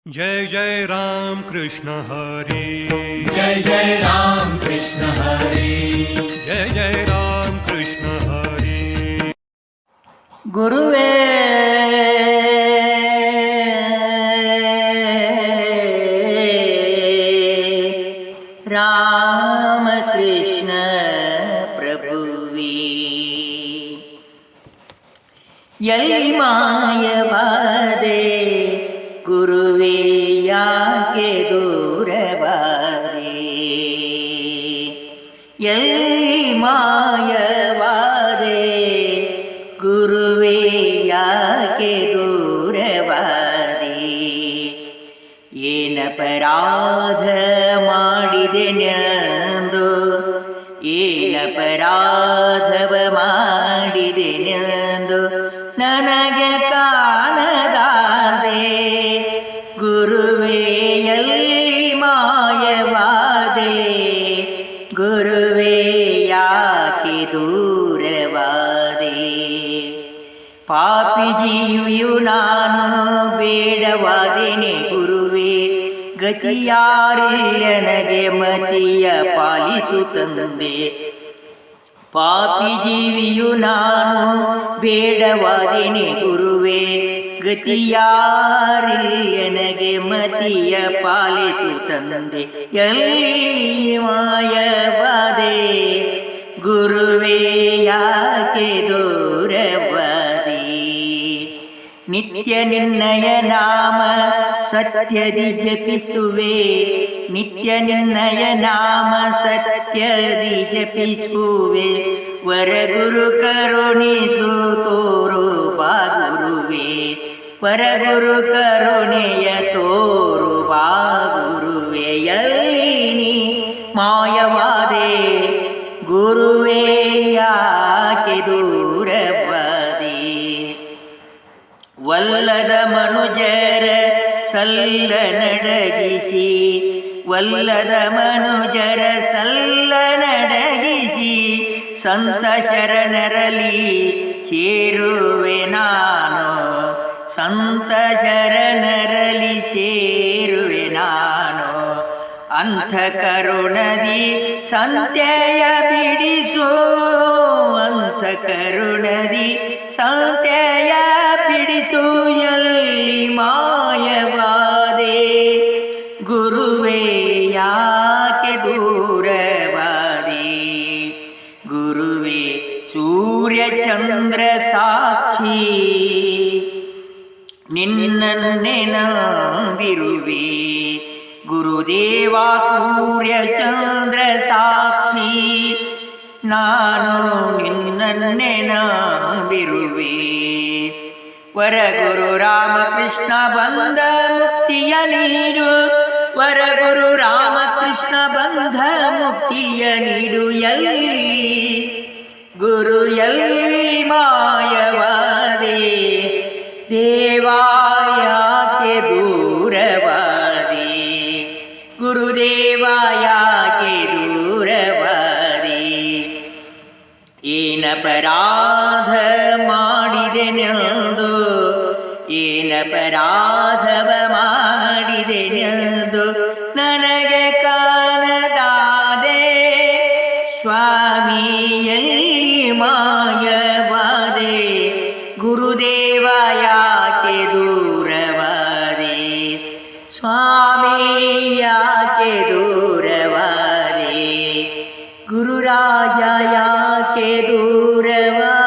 जय जय राम कृष्ण हरे, जय जय राम कृष्ण हरे, जय जय राम कृष्ण हरे। गुरुवे राम कृष्ण प्रभुवे ಎಲ್ಲಿ ಮಾಯವಾದೆ ಗುರುವೇ ಯಾಕೆ ದೂರವಾದೆ, ಎಲ್ಲಿ ಮಾಯವಾದೆ ಗುರುವೇ ಯಾಕೆ ದೂರವಾದೆ, ಏನಪರಾಧ ಮಾಡಿದೆನೆಂದು ಏನಪರಾಧವ ಮಾಡಿದೆನೆಂದು ನನಗೆ ಕಾಣದಾದೆ, ಗುರುವೇ ಎಲ್ಲಿ ಮಾಯವಾದೆ ಗುರುವೇ ಯಾಕೆ ದೂರವಾದೆ, ಪಾಪಿ ಜೀವಿಯು ನಾನು ಬೇಡವಾದೆನೆ ಗುರುವೇ, ಗತಿಯಾರಿಲ್ಲನಗೆ ಮತಿಯ ಪಾಲಿಸು ತಂದೆ, ಪಾಪಿ ಜೀವಿಯು ನಾನು ಬೇಡವಾದೆನೆ ಗುರುವೇ, ಗತಿಯಾರಿಲ್ಲನಗೆ ಮತಿಯ ಪಾಲಿಸು ತಂದೆ, ಎಲ್ಲಿ ಮಾಯವಾದೆ ಗುರುವೇ ಯಾಕೆ ದೂರವಾದೆ, ನಿತ್ಯ ನಿನ್ನಯ ನಾಮ ಸತ್ಯದಿ ಜಪಿಸುವೆ, ನಿತ್ಯ ನಿನ್ನಯ ನಾಮ ಸತ್ಯದಿ ಜಪಿಸುವೆ, ವರಗುರು ಕರುಣಿಸು ತೋರು ಬಾ ಗುರುವೇ, ವರಗುರು ಕರುಣೆಯ ತೋರು ಬಾ ಗುರುವೇ, ಎಲ್ಲಿ ನೀ ಮಾಯವಾದೆ ಗುರುವೇ ಯಾಕೆ ದೂರವಾದೆ, ವಲ್ಲದ ಮನುಜರ ಸಲ್ಲ ನಡಗಿಸಿ, ವಲ್ಲದ ಮನುಜರ ಸಲ್ಲ ನಡಗಿಸಿ, ಸಂತ ಶರಣರಲ್ಲಿ ಸೇರುವೆ ನಾನು, ಸಂತ ಶರಣರಲ್ಲಿ ಸೇರುವೆ ನಾನು, ಅಂಥ ಕರುಣದಿ ಸಂತ್ಯಯ ಬಿಡಿಸು, ಅಂಥ ಕರುಣದಿ ಸಂತ್ಯಯ ಬಿಡಿಸು, ಎಲ್ಲಿ ಮಾಯವಾದೆ ಗುರುವೇ ಯಾಕೆ ದೂರವಾದೆ, ಗುರುವೇ ಸೂರ್ಯ ಚಂದ್ರ ಸಾಕ್ಷಿ ನಿನ್ನನ್ನೇ ನಂಬಿರುವೆ, ಗುರುದೇವ ಸೂರ್ಯ ಚಂದ್ರ ಸಾಕ್ಷಿ ನಾನು ನಿನ್ನನ್ನೇ ನಂಬಿರುವೆ, ವರಗುರು ರಾಮಕೃಷ್ಣ ಬಂದ ಮುಕ್ತಿಯ ನೀಡು, ವರಗುರು ರಾಮಕೃಷ್ಣ ಬಂಧ ಮುಕ್ತಿಯ ನೀಡು, ಎಲ್ಲಿ ಗುರು ಎಲ್ಲಿ ಮಾಯವಾದೆ ದೇವಾ ಯಾಕೆ ದೂರವಾದೆ, ಗುರುದೇವ ಯಾಕೆ ದೂರವಾದೆ, ಏನಪರಾಧ ಮಾಡಿದೆನೆಂದು ಏನಪರಾಧವ ಮಾಡಿದೆನೆಂದು ನನಗೆ ಕಾಣದಾದೆ, ಸ್ವಾಮಿ ಎಲ್ಲಿ ಮಾಯವಾದೆ ಗುರುದೇವ ಯಾಕೆ ದೂರವಾದೆ, ಸ್ವಾಮಿ ಯಾಕೆ ದೂರವಾದೆ, ಗುರುರಾಜ ಯಾಕೆ ದೂರವಾದೆ.